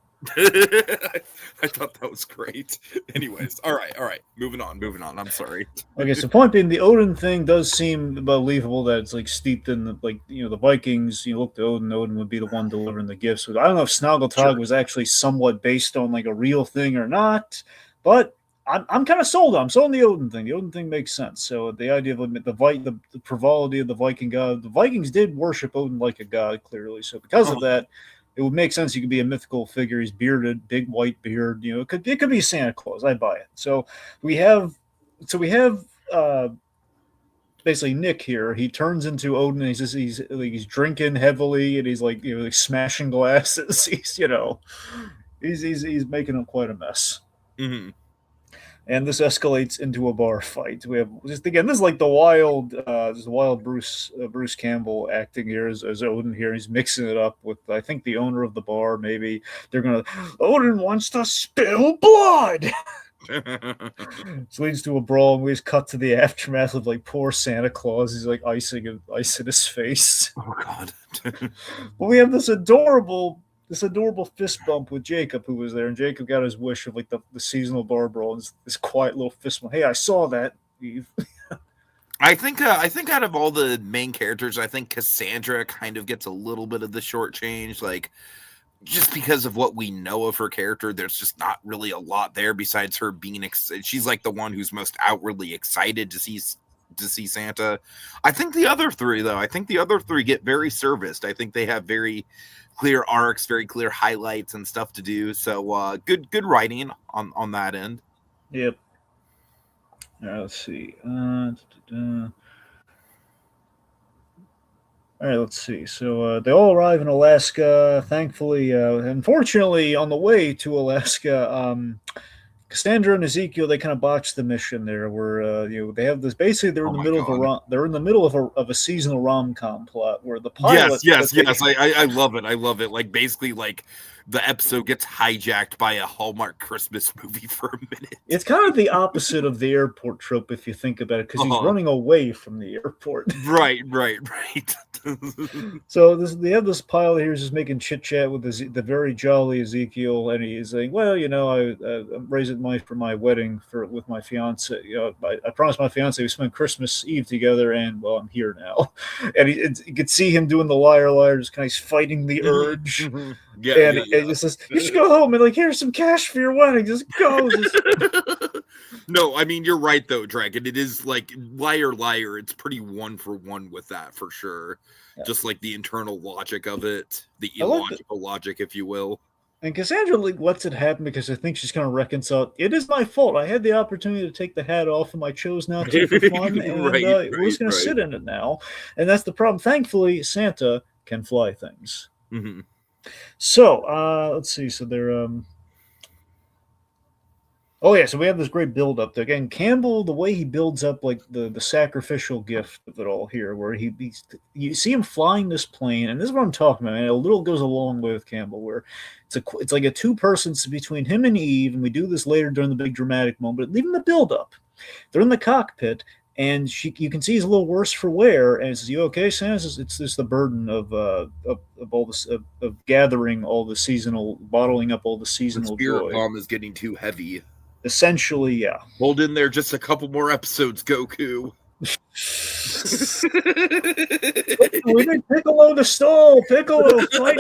thought that was great. Anyways, all right, moving on. I'm sorry. Okay, so point being, the Odin thing does seem believable that it's like steeped in the, like, you know, the Vikings. You look to Odin. Odin would be the one delivering the gifts. I don't know if Snaggletag was actually somewhat based on like a real thing or not, but I'm kind of sold on. I'm sold on the Odin thing. The Odin thing makes sense. So the idea of the frivolity of the Viking god, the Vikings did worship Odin like a god, clearly. So because of that, it would make sense he could be a mythical figure. He's bearded, big white beard. You know, it could be Santa Claus. I buy it. So we have basically Nick here. He turns into Odin. And he's drinking heavily, and he's like, you know, like smashing glasses. He's making quite a mess. Mm-hmm. And this escalates into a bar fight. We have just again, this is like the wild Bruce Campbell acting here as Odin here. He's mixing it up with, I think, the owner of the bar. Maybe they're gonna, Odin wants to spill blood. This leads to a brawl, and we just cut to the aftermath of like poor Santa Claus. He's like ice in his face. Oh God! But we have this adorable fist bump with Jacob, who was there, and Jacob got his wish of like the seasonal bar brawl, and this quiet little fist bump. Hey, I saw that, Eve. I think out of all the main characters, I think Cassandra kind of gets a little bit of the short change, like just because of what we know of her character. There's just not really a lot there besides her being she's like the one who's most outwardly excited to see Santa. I think the other three get very serviced. I think they have very clear arcs, very clear highlights and stuff to do. So good writing on that end. Yep. All right, let's see. All right, let's see. So they all arrive in Alaska. Thankfully, unfortunately, on the way to Alaska, Cassandra and Ezekiel, they kind of botched the mission there, where they have this. Basically, they're in the middle of a seasonal rom-com plot where the pilot. Yes. I love it. I love it. Like basically, like the episode gets hijacked by a Hallmark Christmas movie for a minute. It's kind of the opposite of the airport trope if you think about it, because he's running away from the airport. Right. So they have this pilot here who's just making chit chat with the very jolly Ezekiel, and he's saying, "Well, I'm raising money for my wedding with my fiance. I promised my fiance we spend Christmas Eve together, and well, I'm here now." And you could see him doing the liar, just kind of fighting the urge. He just says, "You should go home and like here's some cash for your wedding. Just go." No, I mean you're right though, Dragon. It is like liar. It's pretty 1-for-1 with that for sure. Yeah. Just like the internal logic of it, the illogical logic, if you will. And Cassandra lets it happen because I think she's going to reconcile. It is my fault. I had the opportunity to take the hat off, and I chose not to for fun. And we're just going to sit in it now. And that's the problem. Thankfully, Santa can fly things. Mm-hmm. So let's see. So they're so we have this great build up. Again, Campbell, the way he builds up like the sacrificial gift of it all here, where you see him flying this plane, and this is what I'm talking about. And a little goes a long way with Campbell, where it's like a two-person between him and Eve, and we do this later during the big dramatic moment. But even the build up, they're in the cockpit, and you can see he's a little worse for wear. And it says, "You okay, Sam?" It's just the burden of all this of gathering all the seasonal, bottling up all the seasonal the spirit joy. Bomb is getting too heavy. Essentially, yeah. Hold in there just a couple more episodes, Goku. We need Piccolo to stall. Piccolo, fight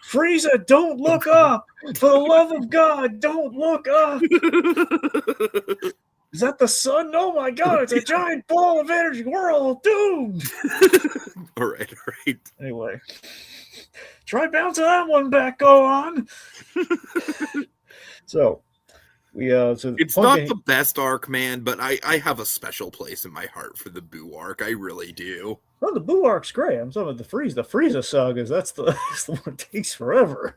Frieza, don't look up. For the love of God, don't look up. Is that the sun? Oh my God, it's a giant ball of energy. We're all doomed. All right. Anyway, try bouncing that one back, go on. So it's not the best arc, man, but I have a special place in my heart for the Boo arc. I really do. Well, the Boo arc's great. I'm talking about the Frieza. The Frieza saga, that's the one that takes forever.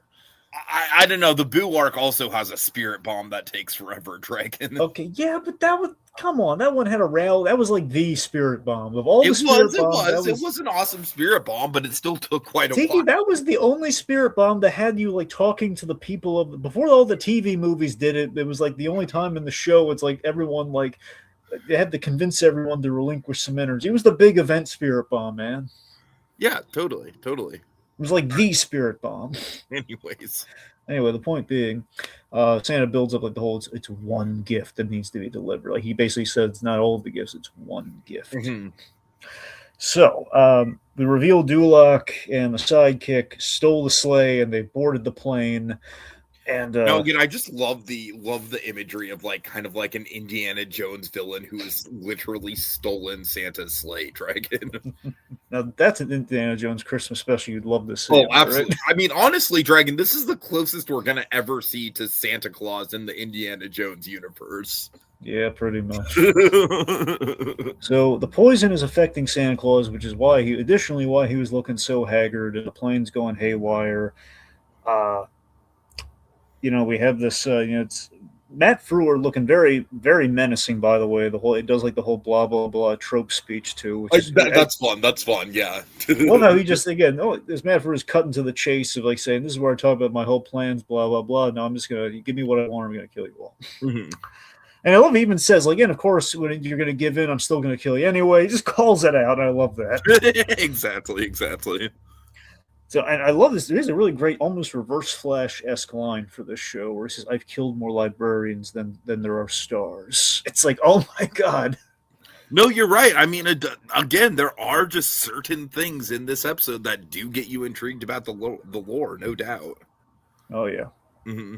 I don't know. The Boo arc also has a spirit bomb that takes forever, Dragon. Okay, yeah, but that was come on. That one had a rail. That was like the spirit bomb of all the spirit bombs. It was an awesome spirit bomb, but it still took quite a Tiki, while. that was the only spirit bomb that had you like talking to the people of before all the TV movies did it. It was like the only time in the show it's like everyone like they had to convince everyone to relinquish some energy. It was the big event spirit bomb, man. Yeah, totally. It was like the spirit bomb. Anyway, the point being, Santa builds up like the whole. It's one gift that needs to be delivered. Like he basically said, it's not all of the gifts; it's one gift. Mm-hmm. So we reveal Duloc and the sidekick stole the sleigh, and they boarded the plane. And no, again, I just love the imagery of like kind of like an Indiana Jones villain who has literally stolen Santa's sleigh, Dragon. Now that's an Indiana Jones Christmas special you'd love to see. Oh, absolutely. Right? I mean, honestly, Dragon, this is the closest we're gonna ever see to Santa Claus in the Indiana Jones universe. Yeah, pretty much. So the poison is affecting Santa Claus, which is why he was looking so haggard and the plane's going haywire. We have this. It's Matt Frewer looking very, very menacing. By the way, it does like the whole blah blah blah trope speech too. Which is, that's fun. That's fun. Yeah. Well, no, he just this Matt Frewer's cutting to the chase of like saying, "This is where I talk about my whole plans." Blah blah blah. No, I'm just gonna give me what I want. I'm gonna kill you all. Mm-hmm. And I love he even says, like, and of course, when you're going to give in, I'm still going to kill you anyway. He just calls it out. I love that. Exactly. So, and I love this. There's a really great, almost Reverse Flash-esque line for this show where he says, "I've killed more librarians than there are stars." It's like, oh my God. No, you're right. I mean, again, there are just certain things in this episode that do get you intrigued about the lore, no doubt. Oh, yeah. Mm-hmm.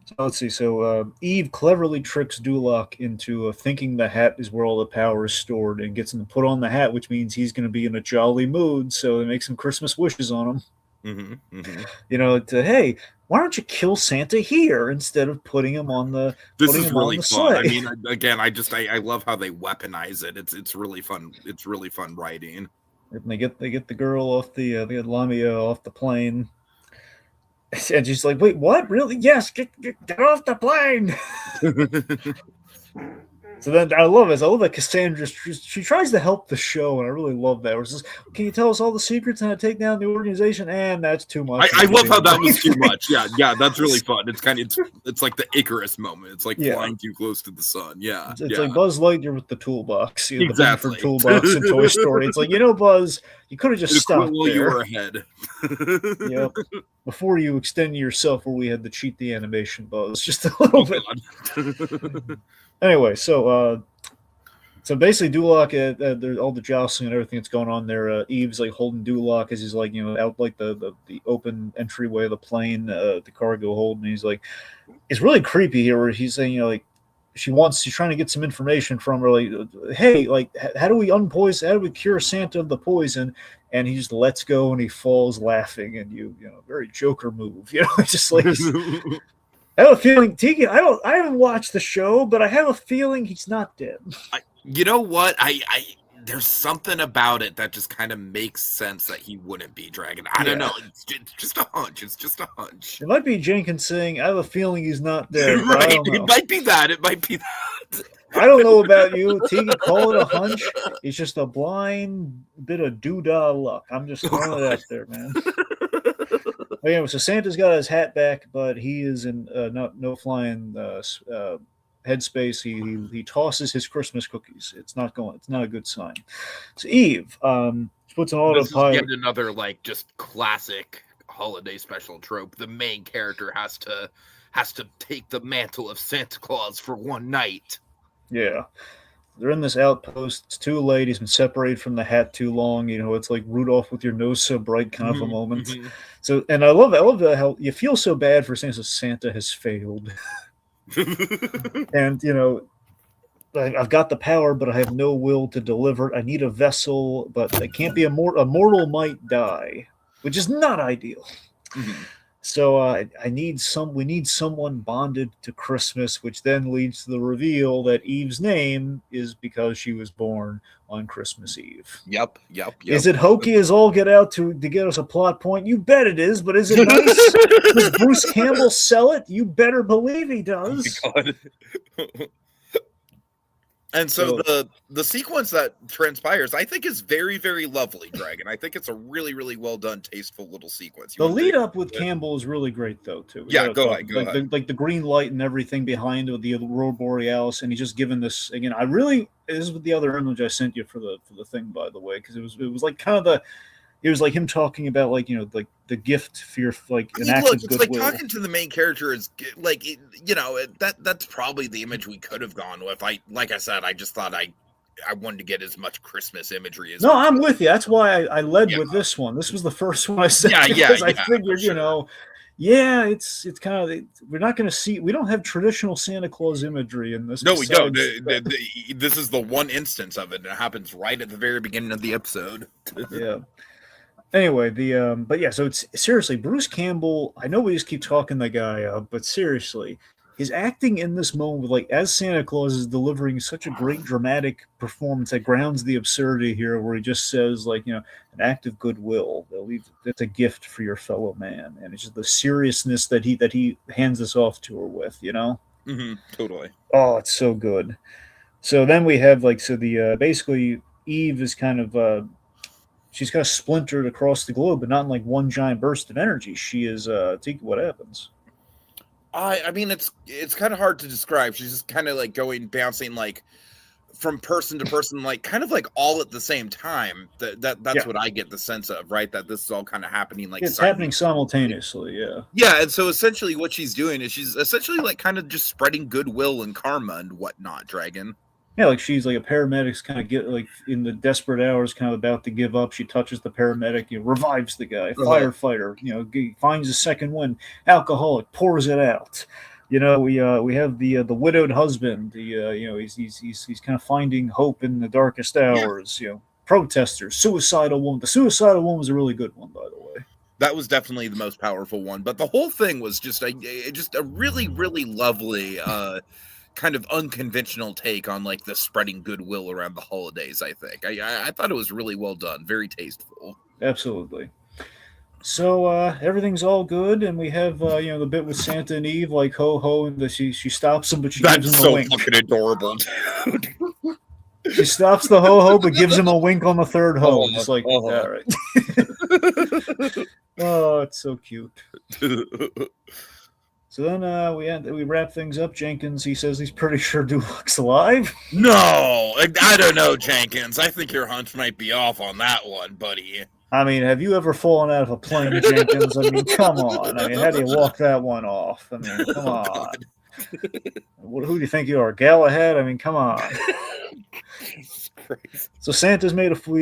So let's see. So Eve cleverly tricks Duloc into thinking the hat is where all the power is stored and gets him to put on the hat, which means he's going to be in a jolly mood. So it makes some Christmas wishes on him. Mm-hmm. Mm-hmm. Hey, why don't you kill Santa here instead of putting him on the? This is really fun. I mean, again, I love how they weaponize it. It's really fun. It's really fun writing. And they get the girl off they get Lamia off the plane. And she's like, "Wait, what? Really? Yes, get off the plane." So then I love it. I love that Cassandra. She tries to help the show, and I really love that. Where it's just, "Can you tell us all the secrets and how to take down the organization?" And that's too much. I love how that was too much. Yeah, that's really fun. It's it's like the Icarus moment. It's like flying too close to the sun. Yeah, it's like Buzz Lightyear with the toolbox. Exactly. The toolbox in Toy Story. It's like, Buzz, you could have just stopped there. You were ahead. Yep. Before you extend yourself, where we had to cheat the animation, Buzz, just a little bit. Anyway, so basically, Duloc, all the jostling and everything that's going on there. Eve's like holding Duloc as he's like out like the open entryway of the plane, the cargo hold, and he's like, it's really creepy here where he's saying she's trying to get some information from her, like, hey, like how do we cure Santa of the poison? And he just lets go and he falls laughing, and very Joker move, just like. I have a feeling, Tiki. I haven't watched the show, but I have a feeling he's not dead. You know what? There's something about it that just kind of makes sense that he wouldn't be Dragon. I don't know. It's just a hunch. It's just a hunch. It might be Jenkins saying, "I have a feeling he's not dead." Right? It might be that. I don't know about you, Tiki. Call it a hunch. It's just a blind bit of doodah luck. I'm just throwing it out there, man. Anyway, so Santa's got his hat back, but he is in no flying headspace. He tosses his Christmas cookies. It's not a good sign. So Eve puts an autopilot. This is yet another just classic holiday special trope. The main character has to take the mantle of Santa Claus for one night. Yeah. They're in this outpost. It's too late. He's been separated from the hat too long. It's like Rudolph with your nose so bright kind of a moment. Mm-hmm. So, and I love how you feel so bad for saying Santa has failed. And, I've got the power, but I have no will to deliver. I need a vessel, but it can't be a mortal might die, which is not ideal. Mm-hmm. So we need someone bonded to Christmas, which then leads to the reveal that Eve's name is because she was born on Christmas Eve. Yep. Is it hokey as all get out to get us a plot point? You bet it is, but is it nice? Does Bruce Campbell sell it? You better believe he does. Oh my God. And so the sequence that transpires, I think, is very, very lovely, Dragon. I think it's a really, really well done, tasteful little sequence. The lead up with Campbell is really great, though, too. Yeah, go ahead. Like the green light and everything behind with the Aurora Borealis, and he's just given this again. This is the other image I sent you for the thing, by the way, because it was like kind of it was like him talking about like the gift for your an act of goodwill. Like talking to the main character is like that's probably the image we could have gone with. Like I said, I just thought I wanted to get as much Christmas imagery as. No, I'm with you. That's why I led with this one. This was the first one I said because I figured it's kind of we're not going to see. We don't have traditional Santa Claus imagery in this. No, we don't. This is the one instance of it. It happens right at the very beginning of the episode. Yeah. Anyway, but yeah, so it's seriously Bruce Campbell. I know we just keep talking the guy up, but seriously, his acting in this moment, like as Santa Claus, is delivering such a great dramatic performance that grounds the absurdity here, where he just says an act of goodwill. That's a gift for your fellow man, and it's just the seriousness that he hands this off to her with. Mm-hmm, totally. Oh, it's so good. So then we have basically Eve is kind of. She's kind of splintered across the globe, but not in like one giant burst of energy. She is Tiki, what happens? I mean, it's kind of hard to describe. She's just kind of like bouncing like from person to person, like kind of like all at the same time. That's what I get the sense of, right? That this is all kind of happening like it's happening simultaneously. Yeah, and so essentially what she's doing is she's essentially like kind of just spreading goodwill and karma and whatnot, Dragon. Yeah, like she's like a paramedic's kind of get like in the desperate hours, kind of about to give up. She touches the paramedic, revives the guy. Firefighter, finds a second wind. Alcoholic, pours it out. We have the widowed husband. He's kind of finding hope in the darkest hours. Protesters, suicidal woman. The suicidal woman was a really good one, by the way. That was definitely the most powerful one. But the whole thing was just a really, really lovely. Kind of unconventional take on like the spreading goodwill around the holidays. I think I thought it was really well done, very tasteful. Absolutely. So everything's all good, and we have the bit with Santa and Eve, like ho ho, and she stops him, but she gives him a wink. That's so fucking adorable, dude. She stops the ho ho, but gives him a wink on the third ho. Just like all right. Oh, it's so cute. So then we wrap things up. Jenkins, he says he's pretty sure Duloc's alive. No, I don't know, Jenkins. I think your hunch might be off on that one, buddy. I mean, have you ever fallen out of a plane, Jenkins? I mean, come on. I mean, how do you walk that one off? I mean, come on. Who do you think you are, Galahad? I mean, come on. So Santa's made a full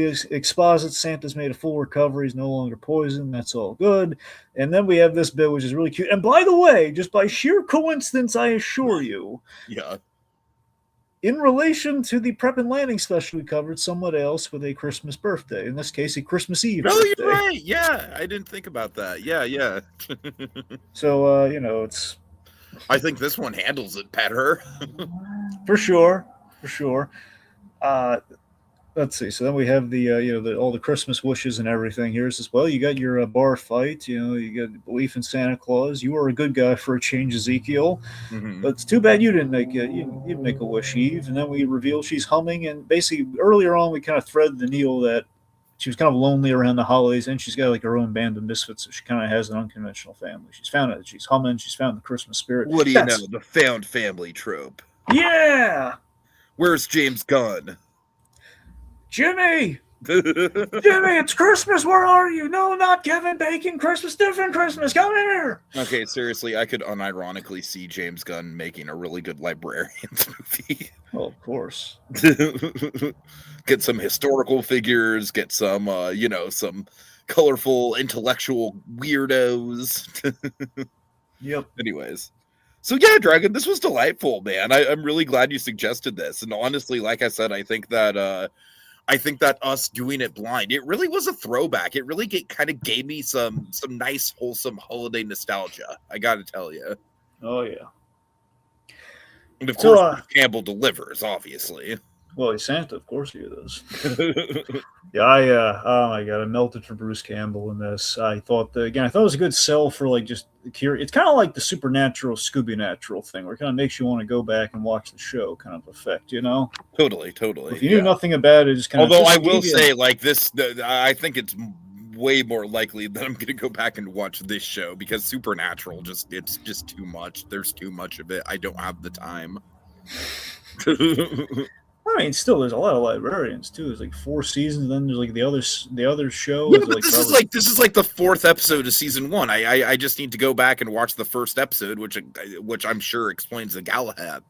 recovery. He's no longer poisoned. That's all good. And then we have this bit, which is really cute. And by the way, just by sheer coincidence, I assure you, in relation to the prep and landing special we covered, someone else with a Christmas birthday. In this case, a Christmas Eve birthday. You're right. Yeah, I didn't think about that. Yeah. So, it's... I think this one handles it better. For sure. Let's see. So then we have all the Christmas wishes and everything. Here's as well. You got your bar fight. You got belief in Santa Claus. You were a good guy for a change, Ezekiel. Mm-hmm. But it's too bad you didn't make you didn't make a wish, Eve. And then we reveal she's humming. And basically, earlier on, we kind of thread the needle that she was kind of lonely around the holidays, and she's got like her own band of misfits. So she kind of has an unconventional family. She's found it. She's humming. She's found the Christmas spirit. What do you know? The found family trope. Yeah. Where's James Gunn? Jimmy, it's Christmas. Where are you? No, not Kevin Bacon. Christmas, different Christmas. Come here. Okay, seriously, I could unironically see James Gunn making a really good Librarians movie. Well, of course. Get some historical figures. Get some, some colorful intellectual weirdos. Yep. Anyways. So yeah, Dragon, this was delightful, man. I'm really glad you suggested this. And honestly, like I said, I think that I think that us doing it blind, it really was a throwback. It really kind of gave me some nice, wholesome holiday nostalgia. I got to tell you. Oh yeah. And of course, Bruce Campbell delivers, obviously. Well, he's Santa, of course he does. Yeah, oh my god, I melted for Bruce Campbell in this. I thought it was a good sell for like just curious. It's kind of like the Supernatural, Scooby Natural thing, where it kind of makes you want to go back and watch the show, kind of effect, you know? Totally. If you knew nothing about it, just kind Although of. I will say, like this, I think it's way more likely that I'm going to go back and watch this show because Supernatural it's just too much. There's too much of it. I don't have the time. I mean, still, there's a lot of Librarians too. There's like 4 seasons, and then there's like the other show. Yeah, but this is like the 4th episode of season 1. I just need to go back and watch the first episode, which I'm sure explains the Galahad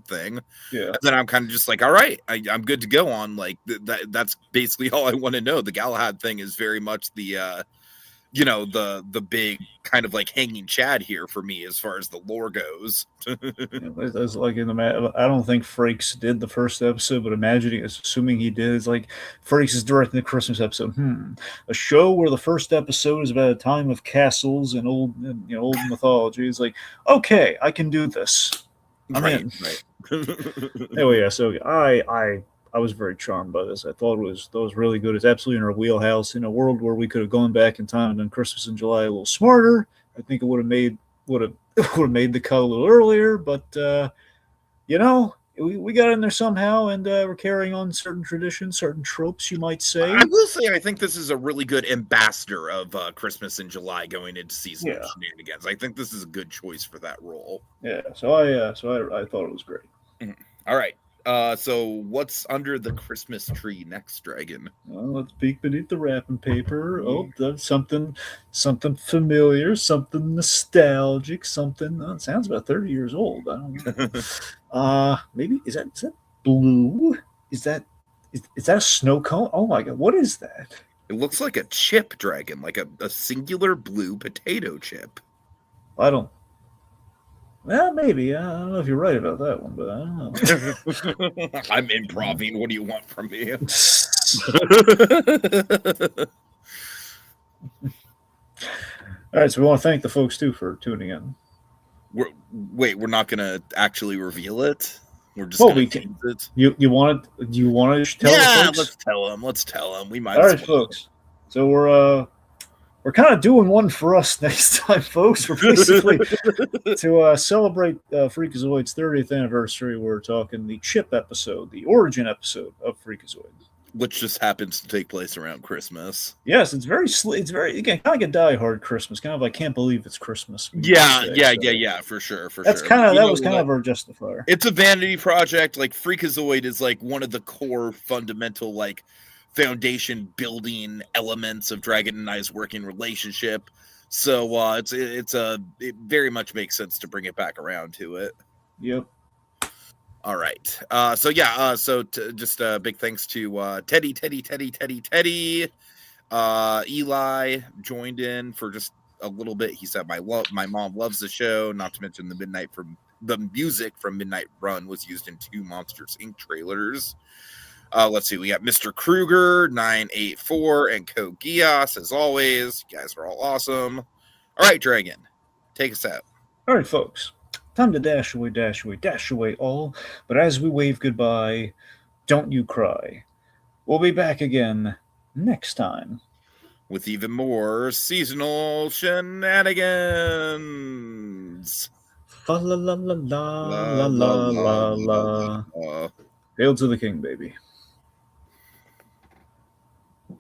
thing. Yeah. And then I'm kind of just like, all right, I'm good to go on. Like that's basically all I want to know. The Galahad thing is very much the the big kind of like hanging chad here for me as far as the lore goes. It's like I don't think Frakes did the first episode, but assuming he did, it's like Frakes is directing the Christmas episode. A show where the first episode is about a time of castles and old mythology. It's like, okay, I can do this. I'm in. Right. Anyway, yeah. So I was very charmed by this. I thought it was really good. It's absolutely in our wheelhouse. In a world where we could have gone back in time and done Christmas in July a little smarter, I think it would have made the cut a little earlier. But we got in there somehow, and we're carrying on certain traditions, certain tropes, you might say. I will say, I think this is a really good ambassador of Christmas in July going into season of Shenanigans. I think this is a good choice for that role. Yeah. So I thought it was great. All right. So what's under the Christmas tree next, Dragon? Well, let's peek beneath the wrapping paper. Oh, that's something familiar, something nostalgic, something. It sounds about 30 years old. I don't know. Maybe is that blue? Is that a snow cone? Oh my god, what is that? It looks like a chip, Dragon, like a singular blue potato chip. I don't. Well, maybe. I don't know if you're right about that one, but I don't know. I'm improving. What do you want from me? All right, so we want to thank the folks, too, for tuning in. We're not going to actually reveal it? We're just going to tease it? Do you want to tell the folks? Let's tell them. We might. All right, folks. So we're kind of doing one for us next time, folks. We're basically to celebrate Freakazoid's 30th anniversary. We're talking the chip episode, the origin episode of Freakazoid, which just happens to take place around Christmas. Yes, it's very again kind of like a Die Hard Christmas, kind of I can't believe it's Christmas. Yeah, for sure. That's kind of our justifier. It's a vanity project. Like Freakazoid is like one of the core fundamental like foundation building elements of Dragon and I's working relationship. So it very much makes sense to bring it back around to it. Yep. All right. So just big thanks to Teddy. Eli joined in for just a little bit. He said my mom loves the show, not to mention the music from Midnight Run was used in 2 Monsters Inc. trailers. Let's see. We got Mr. Kruger 984 and Code Gias as always. You guys are all awesome. All right, Dragon, take us out. All right, folks. Time to dash away all. But as we wave goodbye, don't you cry. We'll be back again next time with even more seasonal shenanigans. Fa la la la la la la la la. Hail to the king, baby.